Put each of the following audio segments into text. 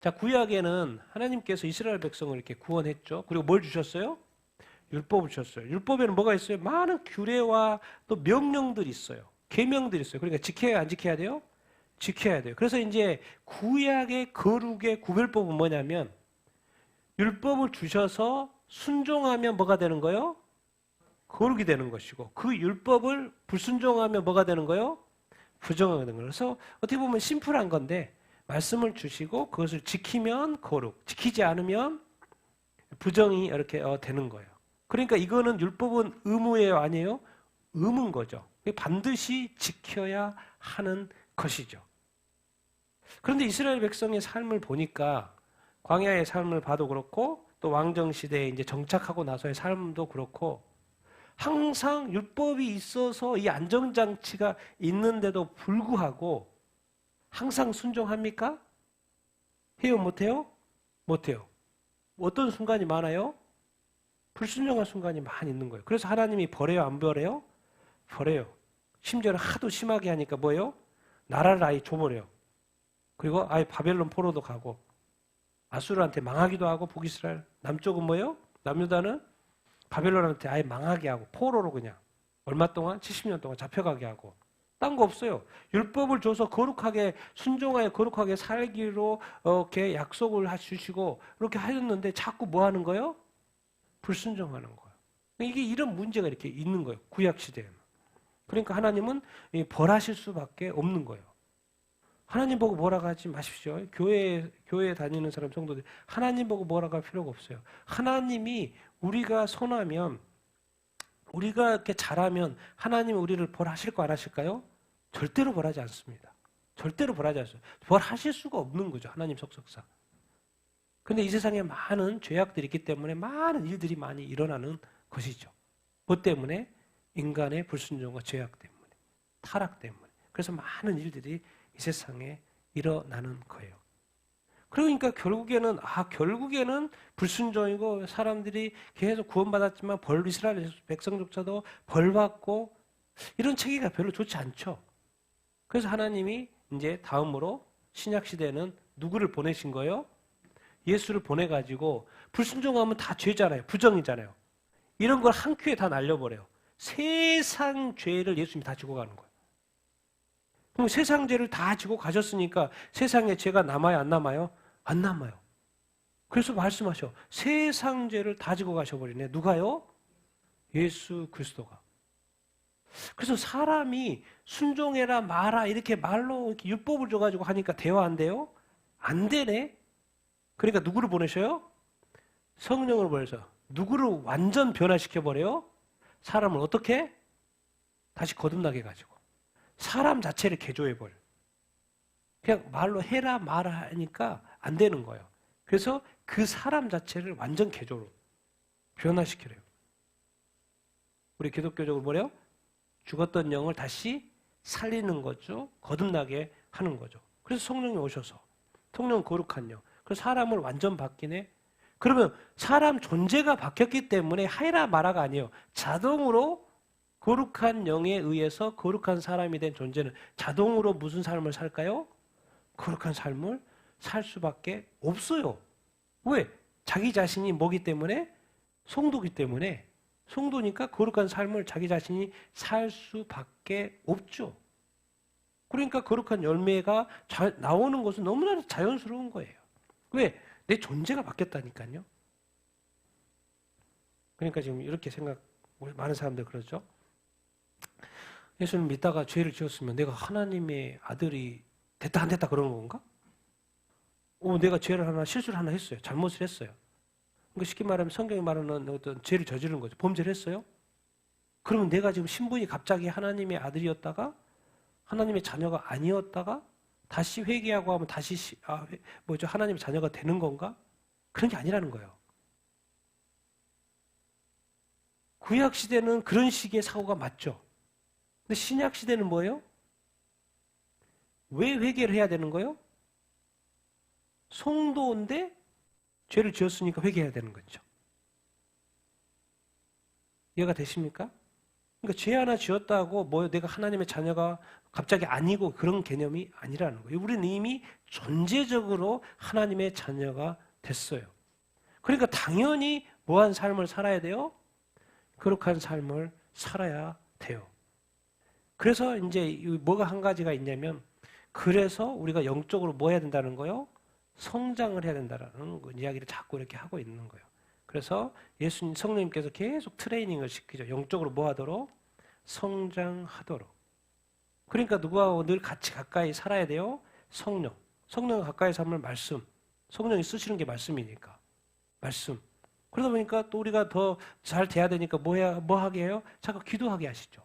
자, 구약에는 하나님께서 이스라엘 백성을 이렇게 구원했죠. 그리고 뭘 주셨어요? 율법을 주셨어요. 율법에는 뭐가 있어요? 많은 규례와 또 명령들이 있어요. 계명들이 있어요. 그러니까 지켜야 안 지켜야 돼요? 지켜야 돼요. 그래서 이제 구약의 거룩의 구별법은 뭐냐면 율법을 주셔서 순종하면 뭐가 되는 거예요? 거룩이 되는 것이고 그 율법을 불순종하면 뭐가 되는 거예요? 부정하게 되는 거예요. 그래서 어떻게 보면 심플한 건데 말씀을 주시고 그것을 지키면 거룩, 지키지 않으면 부정이 이렇게 되는 거예요. 그러니까 이거는 율법은 의무예요, 아니에요? 의무인 거죠. 반드시 지켜야 하는 것이죠. 그런데 이스라엘 백성의 삶을 보니까 광야의 삶을 봐도 그렇고 또 왕정 시대에 이제 정착하고 나서의 삶도 그렇고 항상 율법이 있어서 이 안전장치가 있는데도 불구하고 항상 순종합니까? 해요, 못해요? 못해요. 어떤 순간이 많아요? 불순종한 순간이 많이 있는 거예요. 그래서 하나님이 버려요, 안 버려요? 버려요. 심지어는 하도 심하게 하니까 뭐예요? 나라를 아예 줘버려요. 그리고 아예 바벨론 포로도 가고 아수르한테 망하기도 하고 북이스라엘 남쪽은 뭐예요? 남유다는 바벨론한테 아예 망하게 하고 포로로 그냥 얼마 동안? 70년 동안 잡혀가게 하고 딴 거 없어요. 율법을 줘서 거룩하게 순종하여 거룩하게 살기로 이렇게 약속을 주시고 이렇게 하셨는데 자꾸 뭐 하는 거예요? 불순종하는 거예요. 이게 이런 문제가 이렇게 있는 거예요. 구약 시대에는. 그러니까 하나님은 벌하실 수밖에 없는 거예요. 하나님 보고 뭐라고 하지 마십시오. 교회에 다니는 사람 성도들 하나님 보고 뭐라고 할 필요가 없어요. 하나님이 우리가 선하면 우리가 이렇게 잘하면 하나님이 우리를 벌하실 거 안 하실까요? 절대로 벌하지 않습니다. 절대로 벌하지 않습니다. 벌하실 수가 없는 거죠. 하나님 속성상. 근데 이 세상에 많은 죄악들이 있기 때문에 많은 일들이 많이 일어나는 것이죠. 뭐 때문에? 인간의 불순종과 죄악 때문에, 타락 때문에. 그래서 많은 일들이 이 세상에 일어나는 거예요. 그러니까 결국에는 불순종이고 사람들이 계속 구원받았지만 이스라엘 백성조차도 벌받고 이런 체계가 별로 좋지 않죠. 그래서 하나님이 이제 다음으로 신약 시대는 누구를 보내신 거예요? 예수를 보내가지고 불순종하면 다 죄잖아요. 부정이잖아요. 이런 걸 한 큐에 다 날려버려요. 세상 죄를 예수님이 다 지고 가는 거예요. 그럼 세상 죄를 다 지고 가셨으니까 세상에 죄가 남아요, 안 남아요? 안 남아요. 그래서 말씀하셔. 세상 죄를 다 지고 가셔버리네. 누가요? 예수 그리스도가. 그래서 사람이 순종해라 마라 이렇게 말로 이렇게 율법을 줘가지고 하니까 대화 안 돼요? 안 되네. 그러니까 누구를 보내셔요? 성령을 보내서 누구를 완전 변화시켜버려요? 사람을 어떻게? 다시 거듭나게 가지고 사람 자체를 개조해버려요. 그냥 말로 해라 마라 하니까 안 되는 거예요. 그래서 그 사람 자체를 완전 개조로 변화시키래요. 우리 기독교적으로 뭐래요? 죽었던 영을 다시 살리는 거죠. 거듭나게 하는 거죠. 그래서 성령이 오셔서 성령 거룩한 영. 그래서 사람을 완전 바뀌네. 그러면 사람 존재가 바뀌었기 때문에 하이라 마라가 아니에요. 자동으로 거룩한 영에 의해서 거룩한 사람이 된 존재는 자동으로 무슨 삶을 살까요? 거룩한 삶을 살 수밖에 없어요. 왜? 자기 자신이 뭐기 때문에? 성도기 때문에. 성도니까 거룩한 삶을 자기 자신이 살 수밖에 없죠. 그러니까 거룩한 열매가 나오는 것은 너무나 자연스러운 거예요. 왜? 내 존재가 바뀌었다니까요. 그러니까 지금 이렇게 많은 사람들 그러죠. 예수님 믿다가 죄를 지었으면 내가 하나님의 아들이 됐다 안 됐다 그러는 건가? 내가 실수를 하나 했어요. 잘못을 했어요. 그러니까 쉽게 말하면 성경이 말하는 어떤 죄를 저지른 거죠. 범죄를 했어요. 그러면 내가 지금 신분이 갑자기 하나님의 아들이었다가 하나님의 자녀가 아니었다가 다시 회개하고 하면 다시 하나님의 자녀가 되는 건가? 그런 게 아니라는 거예요. 구약 시대는 그런 식의 사고가 맞죠. 근데 신약 시대는 뭐예요? 왜 회개를 해야 되는 거예요? 성도인데 죄를 지었으니까 회개해야 되는 거죠. 이해가 되십니까? 그러니까 죄 하나 지었다고 뭐 내가 하나님의 자녀가 갑자기 아니고 그런 개념이 아니라는 거예요. 우리는 이미 존재적으로 하나님의 자녀가 됐어요. 그러니까 당연히 뭐한 삶을 살아야 돼요? 거룩한 삶을 살아야 돼요. 그래서 이제 뭐가 한 가지가 있냐면, 그래서 우리가 영적으로 뭐 해야 된다는 거요? 성장을 해야 된다는 이야기를 자꾸 이렇게 하고 있는 거예요. 그래서 예수님, 성령님께서 계속 트레이닝을 시키죠. 영적으로 뭐 하도록? 성장하도록. 그러니까 누구하고 늘 같이 가까이 살아야 돼요? 성령. 성령과 가까이 살면 말씀. 성령이 쓰시는 게 말씀이니까. 말씀. 그러다 보니까 또 우리가 더 잘 돼야 되니까 뭐 하게 해요? 자꾸 기도하게 하시죠.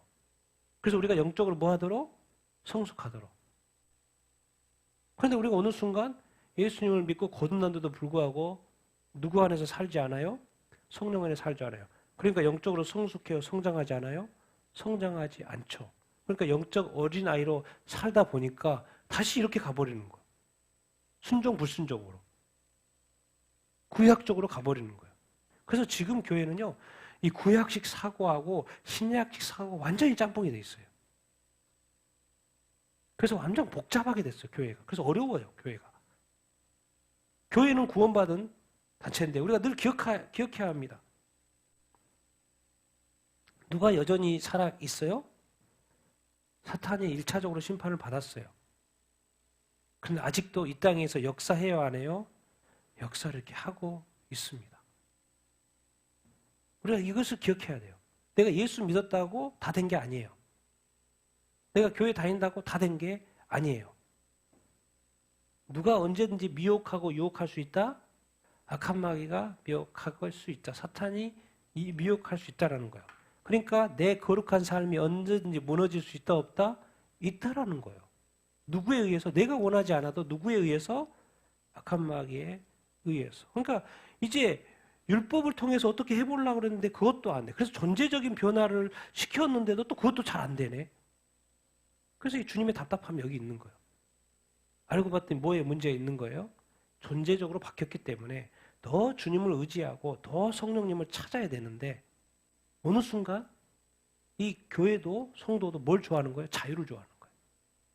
그래서 우리가 영적으로 뭐 하도록? 성숙하도록. 그런데 우리가 어느 순간 예수님을 믿고 거듭난데도 불구하고 누구 안에서 살지 않아요? 성령 안에 살지 않아요. 그러니까 영적으로 성숙해요? 성장하지 않아요? 성장하지 않죠. 그러니까 영적 어린아이로 살다 보니까 다시 이렇게 가버리는 거예요. 순종 불순종으로. 구약적으로 가버리는 거예요. 그래서 지금 교회는요, 이 구약식 사고하고 신약식 사고가 완전히 짬뽕이 돼 있어요. 그래서 완전 복잡하게 됐어요, 교회가. 그래서 어려워요, 교회가. 교회는 구원받은 단체인데 우리가 늘 기억해야 합니다. 누가 여전히 살아 있어요? 사탄이 1차적으로 심판을 받았어요. 그런데 아직도 이 땅에서 역사해요, 안 해요? 역사를 이렇게 하고 있습니다. 우리가 이것을 기억해야 돼요. 내가 예수 믿었다고 다 된 게 아니에요. 내가 교회 다닌다고 다 된 게 아니에요. 누가 언제든지 미혹하고 유혹할 수 있다? 악한 마귀가 미혹할 수 있다. 사탄이 미혹할 수 있다라는 거예요. 그러니까 내 거룩한 삶이 언제든지 무너질 수 있다 없다? 있다라는 거예요. 누구에 의해서? 내가 원하지 않아도 누구에 의해서? 악한 마귀에 의해서. 그러니까 이제 율법을 통해서 어떻게 해보려고 그랬는데 그것도 안 돼. 그래서 존재적인 변화를 시켰는데도 또 그것도 잘 안 되네. 그래서 이 주님의 답답함이 여기 있는 거예요. 알고 봤더니 뭐에 문제가 있는 거예요? 존재적으로 바뀌었기 때문에 더 주님을 의지하고 더 성령님을 찾아야 되는데 어느 순간 이 교회도 성도도 뭘 좋아하는 거예요? 자유를 좋아하는 거예요.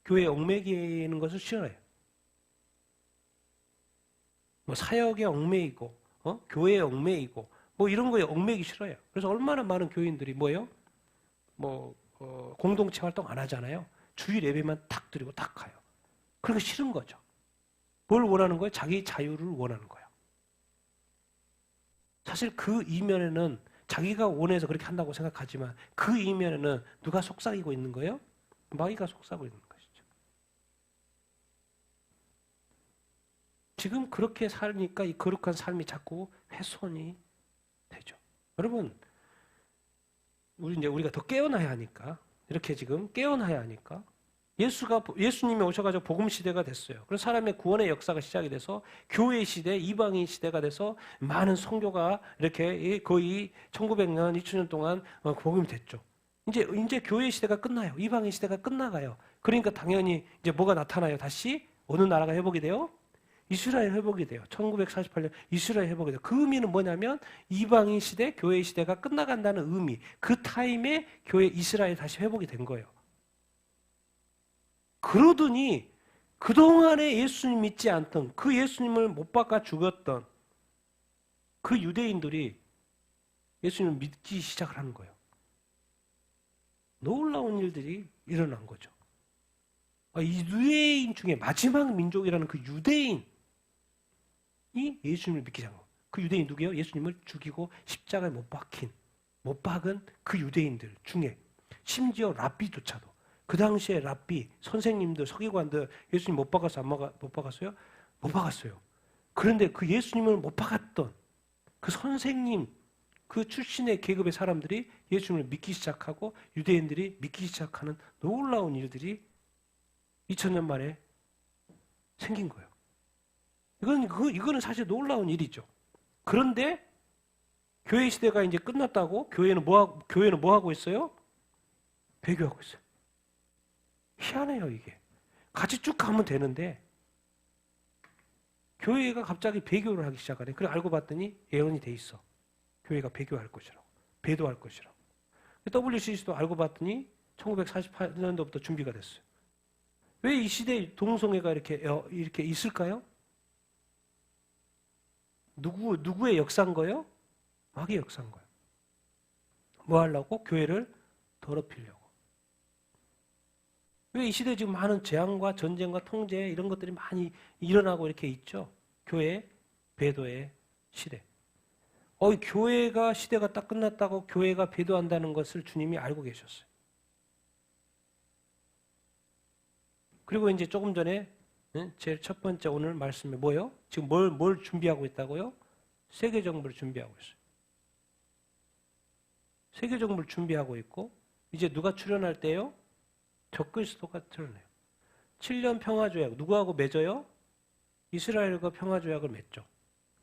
교회에 얽매이는 것을 싫어해요. 뭐 사역에 얽매이고 교회에 얽매이고 뭐 이런 거에 얽매이기 싫어요. 그래서 얼마나 많은 교인들이 뭐예요? 공동체 활동 안 하잖아요. 주일 예배만 탁 드리고 탁 가요. 그런 거 싫은 거죠. 뭘 원하는 거예요? 자기 자유를 원하는 거예요. 사실 그 이면에는 자기가 원해서 그렇게 한다고 생각하지만 그 이면에는 누가 속삭이고 있는 거예요? 마귀가 속삭이고 있는 것이죠. 지금 그렇게 살니까 이 거룩한 삶이 자꾸 훼손이 되죠. 여러분, 우리가 더 깨어나야 하니까 이렇게 지금 깨어나야 하니까 예수님이 오셔가지고 복음 시대가 됐어요. 그래서 사람의 구원의 역사가 시작이 돼서 교회 시대, 이방인 시대가 돼서 많은 선교가 이렇게 거의 1900년, 2000년 동안 복음이 됐죠. 이제 교회 시대가 끝나요. 이방인 시대가 끝나가요. 그러니까 당연히 이제 뭐가 나타나요? 다시 어느 나라가 회복이 돼요? 이스라엘 회복이 돼요. 1948년 이스라엘 회복이 돼요. 그 의미는 뭐냐면 이방인 시대, 교회 시대가 끝나간다는 의미. 그 타임에 교회 이스라엘 다시 회복이 된 거예요. 그러더니 그동안에 예수님 믿지 않던 그 예수님을 못 박아 죽였던 그 유대인들이 예수님을 믿기 시작을 하는 거예요. 놀라운 일들이 일어난 거죠. 이 유대인 중에 마지막 민족이라는 그 유대인이 예수님을 믿기 시작한 거예요. 그 유대인이 누구예요? 예수님을 죽이고 십자가에 못 박은 그 유대인들 중에 심지어 랍비조차도 그 당시에 랍비, 선생님들, 서기관들 예수님 못 박았어요? 못 박았어요? 못 박았어요. 그런데 그 예수님을 못 박았던 그 선생님, 그 출신의 계급의 사람들이 예수님을 믿기 시작하고 유대인들이 믿기 시작하는 놀라운 일들이 2000년 만에 생긴 거예요. 이거는 사실 놀라운 일이죠. 그런데 교회 시대가 이제 끝났다고 교회는 뭐 하고 있어요? 배교하고 있어요. 희한해요, 이게. 같이 쭉 가면 되는데 교회가 갑자기 배교를 하기 시작하네. 그래 알고 봤더니 예언이 돼 있어. 교회가 배교할 것이라고. 배도할 것이라고. WCC도 알고 봤더니 1948년도부터 준비가 됐어요. 왜 이 시대에 동성애가 이렇게 있을까요? 누구의 역사인 거예요? 마귀의 역사인 거예요. 뭐 하려고? 교회를 더럽히려고. 왜 이 시대에 지금 많은 재앙과 전쟁과 통제 이런 것들이 많이 일어나고 이렇게 있죠? 교회 배도의 시대. 교회가 시대가 딱 끝났다고 교회가 배도한다는 것을 주님이 알고 계셨어요. 그리고 이제 조금 전에 제일 첫 번째 오늘 말씀이 뭐예요? 지금 뭘 준비하고 있다고요? 세계 정부를 준비하고 있어요. 세계 정부를 준비하고 있고 이제 누가 출연할 때요? 적그리스도가 출연해요. 7년 평화조약 누구하고 맺어요? 이스라엘과 평화조약을 맺죠.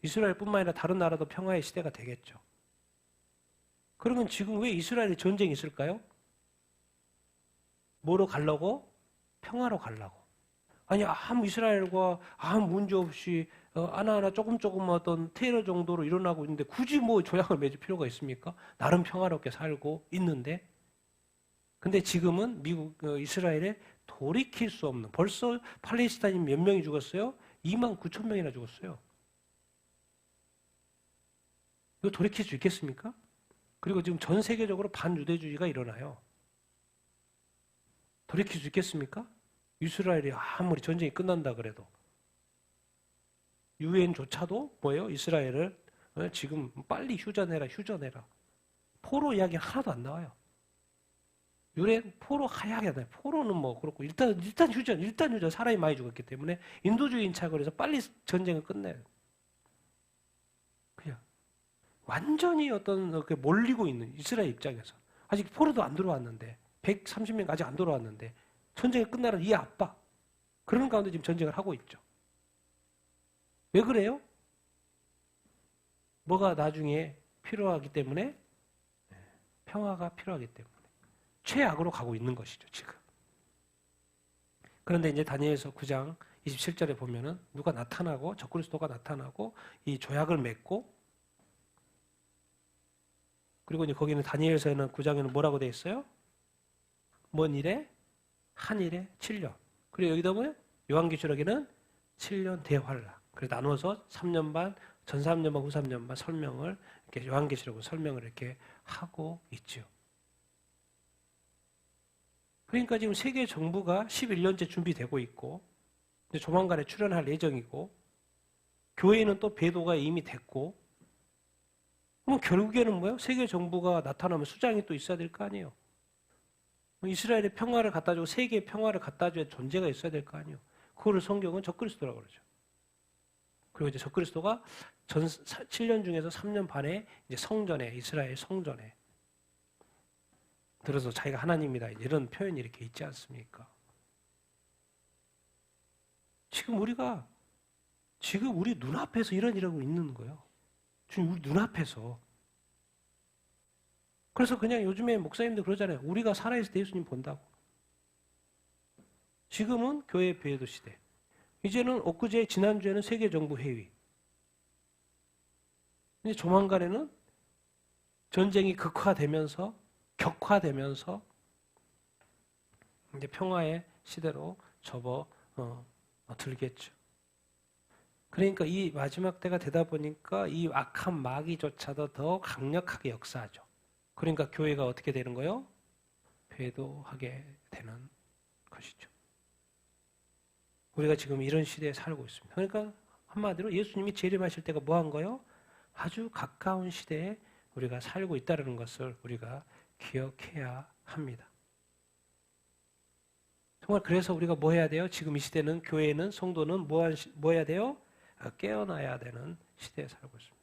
이스라엘뿐만 아니라 다른 나라도 평화의 시대가 되겠죠. 그러면 지금 왜 이스라엘에 전쟁이 있을까요? 뭐로 가려고? 평화로 가려고. 아니 아무 이스라엘과 아무 문제 없이 하나하나 조금 어떤 테러 정도로 일어나고 있는데 굳이 뭐 조약을 맺을 필요가 있습니까? 나름 평화롭게 살고 있는데 근데 지금은 이스라엘에 돌이킬 수 없는 벌써 팔레스타인 몇 명이 죽었어요? 2만 9천 명이나 죽었어요. 이거 돌이킬 수 있겠습니까? 그리고 지금 전 세계적으로 반유대주의가 일어나요. 돌이킬 수 있겠습니까? 이스라엘이 아무리 전쟁이 끝난다 그래도 유엔조차도 뭐예요? 이스라엘을 지금 빨리 휴전해라. 포로 이야기 하나도 안 나와요. 유엔 포로 하야게 안 나와요. 포로는 뭐 그렇고 일단 휴전 사람이 많이 죽었기 때문에 인도주의인 척을 해서 빨리 전쟁을 끝내요. 그냥 완전히 어떤 몰리고 있는 이스라엘 입장에서 아직 포로도 안 들어왔는데 130명 아직 안 들어왔는데 전쟁이 끝나는 이 압박 그런 가운데 지금 전쟁을 하고 있죠. 왜 그래요? 뭐가 나중에 필요하기 때문에 평화가 필요하기 때문에 최악으로 가고 있는 것이죠 지금. 그런데 이제 다니엘서 9장 27절에 보면은 누가 나타나고 적그리스도가 나타나고 이 조약을 맺고 그리고 이제 거기는 다니엘서에는 9장에는 뭐라고 되어 있어요? 먼 일에 한 일에 7년. 그리고 여기다 보면 요한계시록에는 7년 대환란. 그래서 나누어서 3년 반, 전 3년 반, 후 3년 반 설명을 이렇게 요한계시록으로 설명을 이렇게 하고 있죠. 그러니까 지금 세계 정부가 11년째 준비되고 있고 이제 조만간에 출연할 예정이고 교회는 또 배도가 이미 됐고 그럼 결국에는 뭐예요? 세계 정부가 나타나면 수장이 또 있어야 될 거 아니에요. 이스라엘의 평화를 갖다 주고 세계의 평화를 갖다 줘야 존재가 있어야 될 거 아니에요. 그거를 성경은 적그리스도라고 그러죠. 그리고 이제 적그리스도가 7년 중에서 3년 반에 이제 성전에 이스라엘 성전에 들어서 자기가 하나님이다 이런 표현이 이렇게 있지 않습니까? 지금 우리 눈앞에서 이런 일하고 있는 거예요. 지금 우리 눈앞에서. 그래서 그냥 요즘에 목사님들 그러잖아요. 우리가 살아있을 때 예수님 본다고. 지금은 교회 배도 시대. 이제는 지난주에는 세계정부회의. 이제 조만간에는 전쟁이 격화되면서 이제 평화의 시대로 들겠죠. 그러니까 이 마지막 때가 되다 보니까 이 악한 마귀조차도 더 강력하게 역사하죠. 그러니까 교회가 어떻게 되는 거예요? 배도하게 되는 것이죠. 우리가 지금 이런 시대에 살고 있습니다. 그러니까 한마디로 예수님이 재림하실 때가 뭐 한 거예요? 아주 가까운 시대에 우리가 살고 있다는 것을 우리가 기억해야 합니다. 정말 그래서 우리가 뭐 해야 돼요? 지금 이 시대는 교회는 성도는 뭐 해야 돼요? 깨어나야 되는 시대에 살고 있습니다.